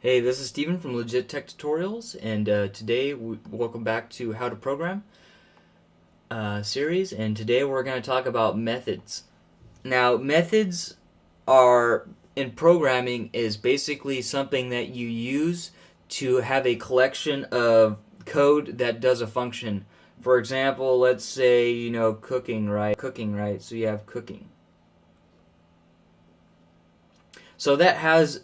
Hey, this is Steven from LegitTechTutorials, and today, welcome back to How to Program series, and today we're going to talk about methods. Now, methods are, in programming, is basically something that you use to have a collection of code that does a function. For example, let's say, cooking, right? So you have cooking. So that has,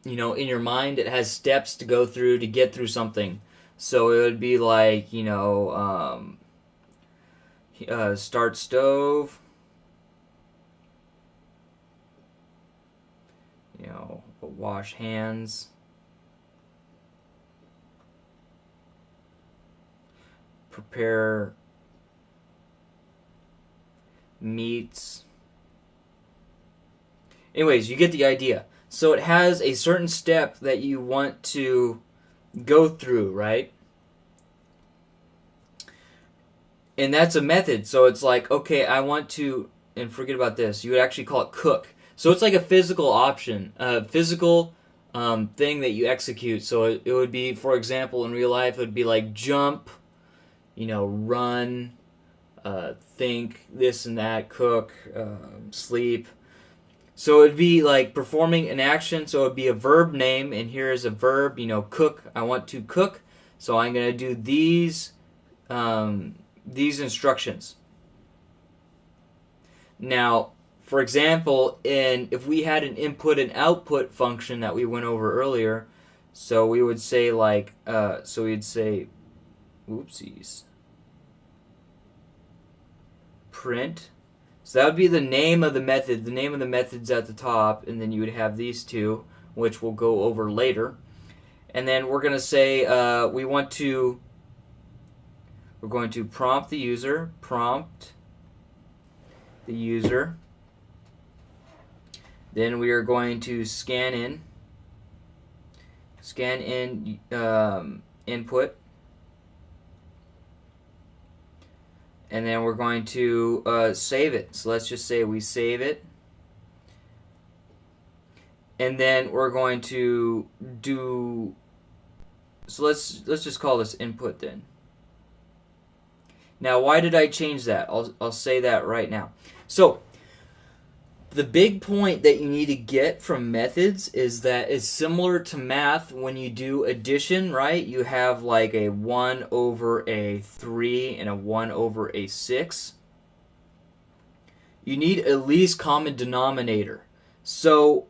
in your mind, it has steps to go through to get through something. So it would be like, start stove, wash hands, prepare meats. Anyways, you get the idea. So it has a certain step that you want to go through, right? And that's a method. So it's like, okay, I want to, and forget about this, you would actually call it cook. So it's like a physical option, a physical thing that you execute. So it would be, for example, in real life, it would be like jump, run, think, this and that, cook, sleep. So it'd be like performing an action, so it'd be a verb name, and here is a verb, cook. I want to cook, so I'm going to do these instructions. Now, for example, if we had an input and output function that we went over earlier, so we would say like, so we'd say, whoopsies, print. So that would be the name of the method. The name of the method's at the top, and then you would have these two, which we'll go over later. And then we're going to say we're going to prompt the user, Then we are going to scan in input. And then we're going to save it. So let's just say we save it. And then we're going to do, so let's just call this input then. Now, why did I change that? I'll say that right now. So the big point that you need to get from methods is that it's similar to math when you do addition, right? You have like a 1 over a 3 and a 1 over a 6. You need a least common denominator. So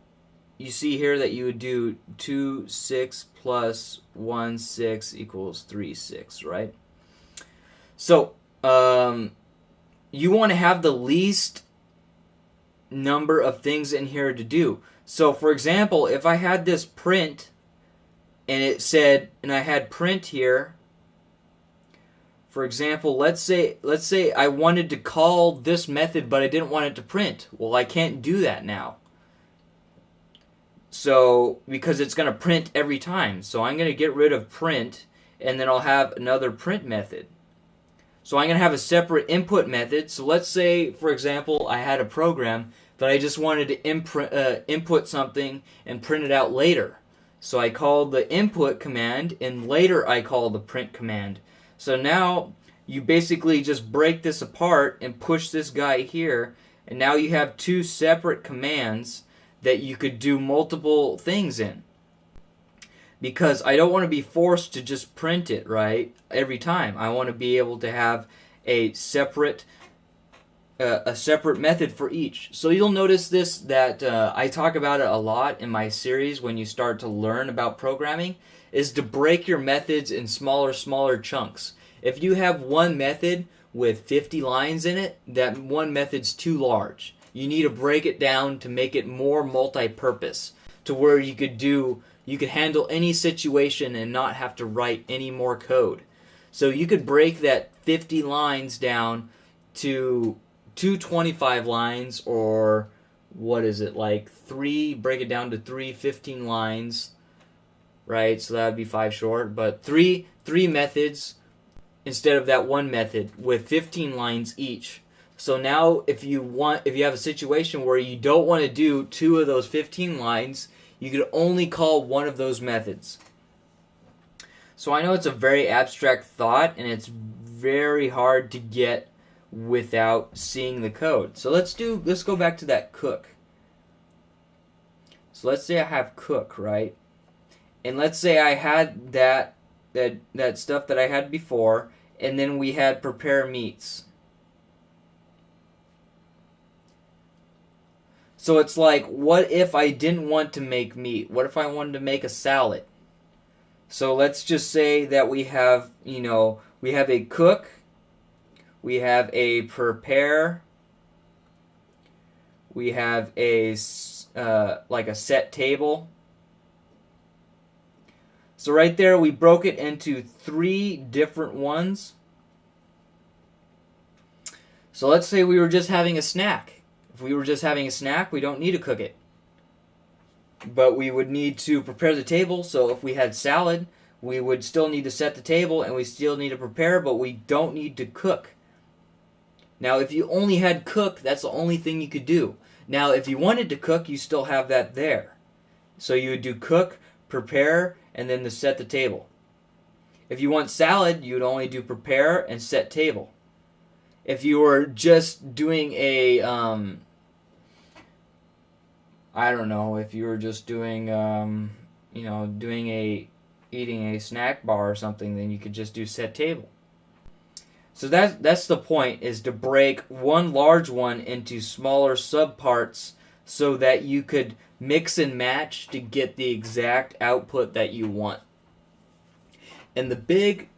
you see here that you would do 2 6 plus 1 6 equals 3 6, right? So you want to have the least number of things in here to do. So for example, if I had this print and it said, and I had print here, for example, let's say I wanted to call this method but I didn't want it to print. Well, I can't do that now. So because it's going to print every time. So I'm going to get rid of print, and then I'll have another print method. So I'm going to have a separate input method. So let's say, for example, I had a program that I just wanted to input something and print it out later. So I called the input command, and later I call the print command. So now you basically just break this apart and push this guy here, and now you have two separate commands that you could do multiple things in. Because I don't want to be forced to just print it, right, every time. I want to be able to have a separate method for each. So you'll notice this, that I talk about it a lot in my series when you start to learn about programming, is to break your methods in smaller chunks. If you have one method with 50 lines in it, that one method's too large. You need to break it down to make it more multi-purpose, to where you could handle any situation and not have to write any more code. So you could break that 50 lines down to 225 lines, or what is it, like break it down to 15 lines, right? So that would be 5 short, but three methods instead of that one method with 15 lines each. So now if you have a situation where you don't want to do 2 of those 15 lines, you could only call one of those methods. So I know it's a very abstract thought, and it's very hard to get without seeing the code. So let's go back to that cook. So let's say I have cook, right? And let's say I had that stuff that I had before, and then we had prepare meats. So it's like, what if I didn't want to make meat? What if I wanted to make a salad? So let's just say that we have, we have a cook, we have a prepare, we have a like a set table. So right there we broke it into 3 different ones. So let's say we were just having a snack. If we were just having a snack, we don't need to cook it. But we would need to prepare the table. So if we had salad, we would still need to set the table, and we still need to prepare, but we don't need to cook. Now, if you only had cook, that's the only thing you could do. Now, if you wanted to cook, you still have that there. So you would do cook, prepare, and then to set the table. If you want salad, you would only do prepare and set table. If you were just doing a, I don't know, if you were just doing, eating a snack bar or something, then you could just do set table. So that's the point, is to break one large one into smaller subparts so that you could mix and match to get the exact output that you want. And the big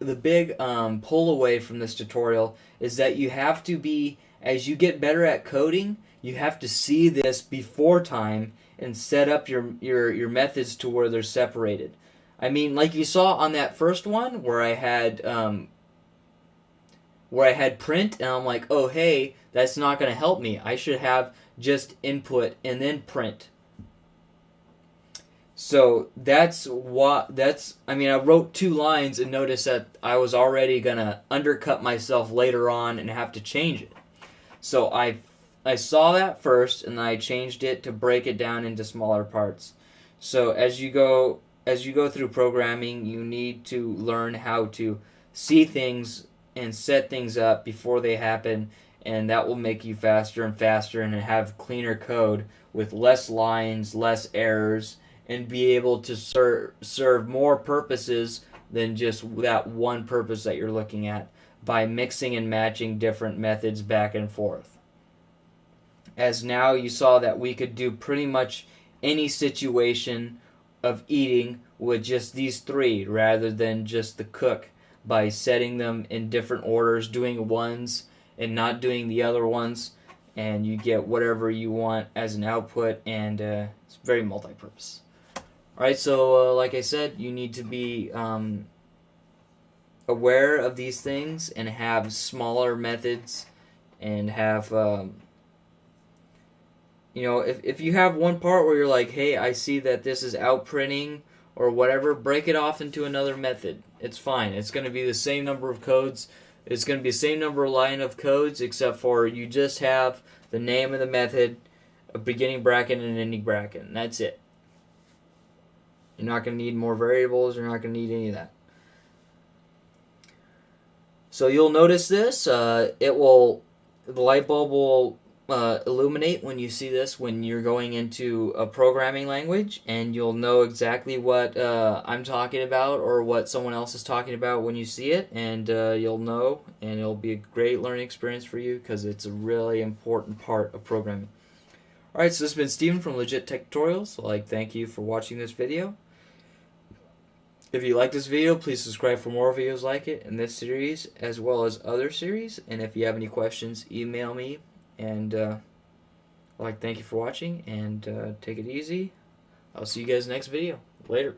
pull away from this tutorial is that you have to be, as you get better at coding, you have to see this before time and set up your methods to where they're separated. I mean, like you saw on that first one where I had print, and I'm like, oh hey, that's not going to help me. I should have just input and then print. So I wrote 2 lines and noticed that I was already going to undercut myself later on and have to change it. So I saw that first, and I changed it to break it down into smaller parts. So as you go through programming, you need to learn how to see things and set things up before they happen, and that will make you faster and faster and have cleaner code with less lines, less errors, and be able to serve more purposes than just that one purpose that you're looking at by mixing and matching different methods back and forth. As now you saw that we could do pretty much any situation of eating with just these 3 rather than just the cook, by setting them in different orders, doing ones and not doing the other ones, and you get whatever you want as an output, and it's very multi-purpose. Alright, so like I said, you need to be aware of these things and have smaller methods, and have if you have one part where you're like, hey, I see that this is outprinting or whatever, break it off into another method. It's fine. It's going to be the same number of codes. It's going to be the same number of line of codes, except for you just have the name of the method, a beginning bracket, and an ending bracket, and that's it. You're not going to need more variables. You're not going to need any of that. So you'll notice this. The light bulb will illuminate when you see this when you're going into a programming language, and you'll know exactly what I'm talking about or what someone else is talking about when you see it, and you'll know, and it'll be a great learning experience for you because it's a really important part of programming. Alright, so this has been Steven from LegitTechTutorials. Thank you for watching this video. If you like this video, please subscribe for more videos like it in this series as well as other series, and if you have any questions, email me. And thank you for watching, and take it easy. I'll see you guys next video. Later.